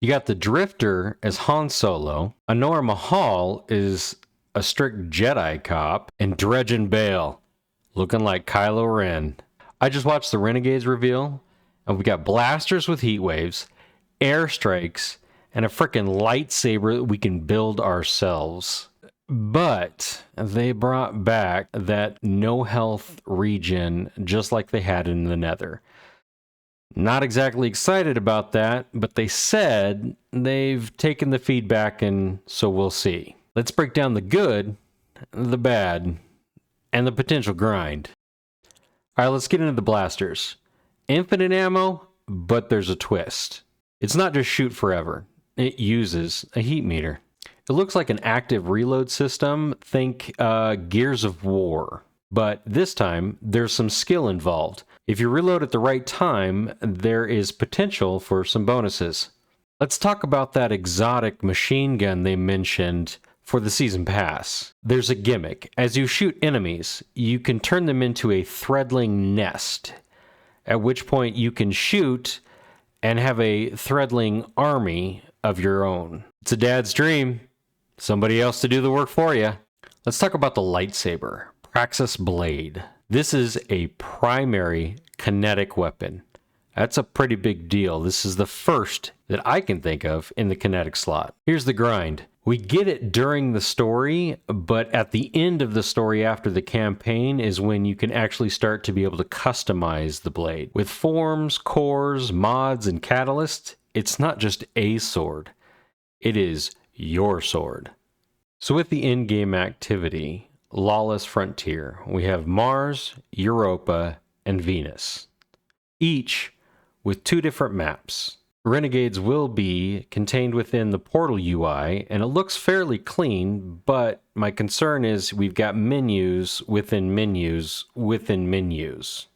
You got the Drifter as Han Solo. Anor Mahal is a strict Jedi cop. And Dredgen Bale, looking like Kylo Ren. I just watched the Renegades reveal, and we got blasters with heat waves, airstrikes, and a freaking lightsaber that we can build ourselves. But they brought back that no health regen just like they had in the Nether. Not exactly excited about that, but they said they've taken the feedback, and so we'll see. Let's break down the good, the bad, and the potential grind. All right, let's get into the blasters. Infinite ammo, but there's a twist. It's not just shoot forever. It uses a heat meter. It looks like an active reload system. Think Gears of War. But this time, there's some skill involved. If you reload at the right time, there is potential for some bonuses. Let's talk about that exotic machine gun they mentioned for the season pass. There's a gimmick. As you shoot enemies, you can turn them into a threadling nest, at which point you can shoot and have a threadling army of your own. It's a dad's dream. Somebody else to do the work for you. Let's talk about the lightsaber, Praxit Blade. This is a primary kinetic weapon. That's a pretty big deal. This is the first that I can think of in the kinetic slot. Here's the grind. We get it during the story, but at the end of the story after the campaign is when you can actually start to be able to customize the blade. With forms, cores, mods, and catalysts, it's not just a sword. It is your sword. So with the in-game activity, Lawless Frontier, we have Mars, Europa, and Venus, each with 2 different maps. Renegades will be contained within the portal UI, and it looks fairly clean, but my concern is we've got menus within menus within menus.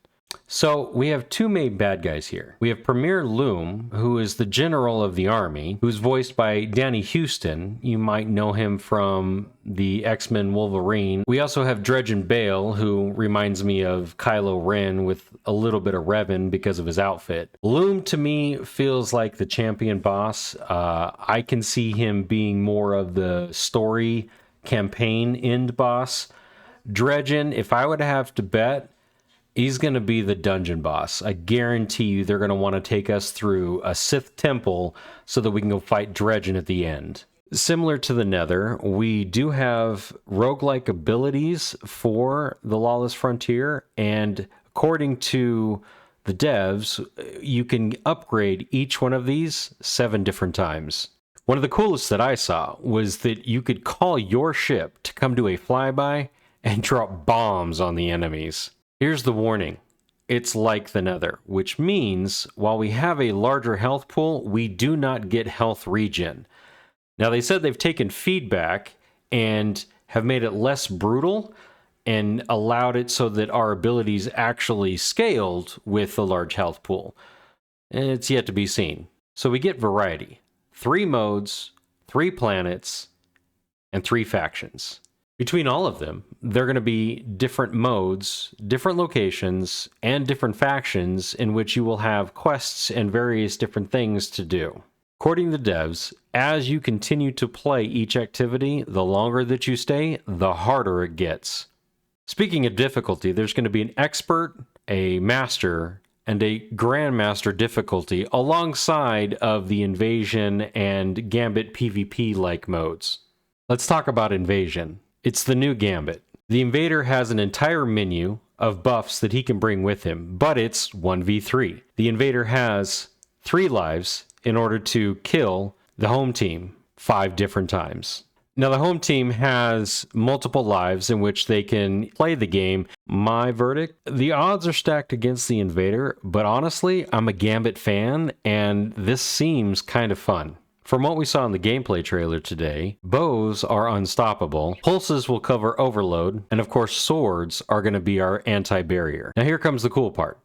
So we have 2 main bad guys here. We have Premier Loom, who is the general of the army, who's voiced by Danny Houston. You might know him from the X-Men Wolverine. We also have Dredgen Bale, who reminds me of Kylo Ren with a little bit of Revan because of his outfit. Loom to me feels like the champion boss. I can see him being more of the story campaign end boss. Dredgen, if I would have to bet, he's going to be the dungeon boss. I guarantee you they're going to want to take us through a Sith temple so that we can go fight Dredgen at the end. Similar to the Nether, we do have roguelike abilities for the Lawless Frontier, and according to the devs, you can upgrade each one of these 7 different times. One of the coolest that I saw was that you could call your ship to come do a flyby and drop bombs on the enemies. Here's the warning. It's like the Nether, which means while we have a larger health pool, we do not get health regen. Now, they said they've taken feedback and have made it less brutal and allowed it so that our abilities actually scaled with the large health pool. And it's yet to be seen. So we get variety. 3 modes, 3 planets, and 3 factions. Between all of them, there are going to be different modes, different locations, and different factions in which you will have quests and various different things to do. According to the devs, as you continue to play each activity, the longer that you stay, the harder it gets. Speaking of difficulty, there's going to be an expert, a master, and a grandmaster difficulty alongside of the invasion and gambit PvP-like modes. Let's talk about invasion. It's the new Gambit. The Invader has an entire menu of buffs that he can bring with him, but it's 1v3. The Invader has 3 lives in order to kill the home team 5 different times. Now, the home team has multiple lives in which they can play the game. My verdict, the odds are stacked against the Invader, but honestly, I'm a Gambit fan, and this seems kind of fun. From what we saw in the gameplay trailer today, bows are unstoppable, pulses will cover overload, and of course swords are going to be our anti-barrier. Now here comes the cool part.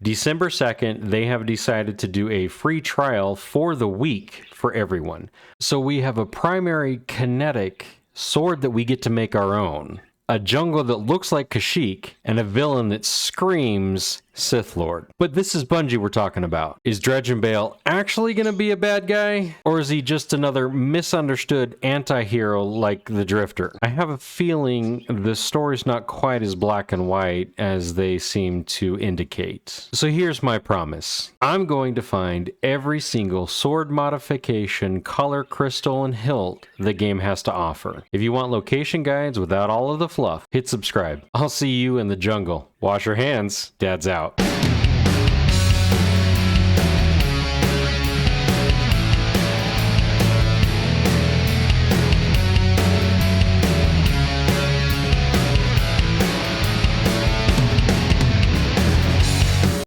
December 2nd, they have decided to do a free trial for the week for everyone. So we have a primary kinetic sword that we get to make our own, a jungle that looks like Kashyyyk, and a villain that screams Sith Lord. But this is Bungie we're talking about. Is Dredgen Bale actually going to be a bad guy? Or is he just another misunderstood anti-hero like the Drifter? I have a feeling the story's not quite as black and white as they seem to indicate. So here's my promise. I'm going to find every single sword modification, color, crystal, and hilt the game has to offer. If you want location guides without all of the fluff, hit subscribe. I'll see you in the jungle. Wash your hands. Dad's out.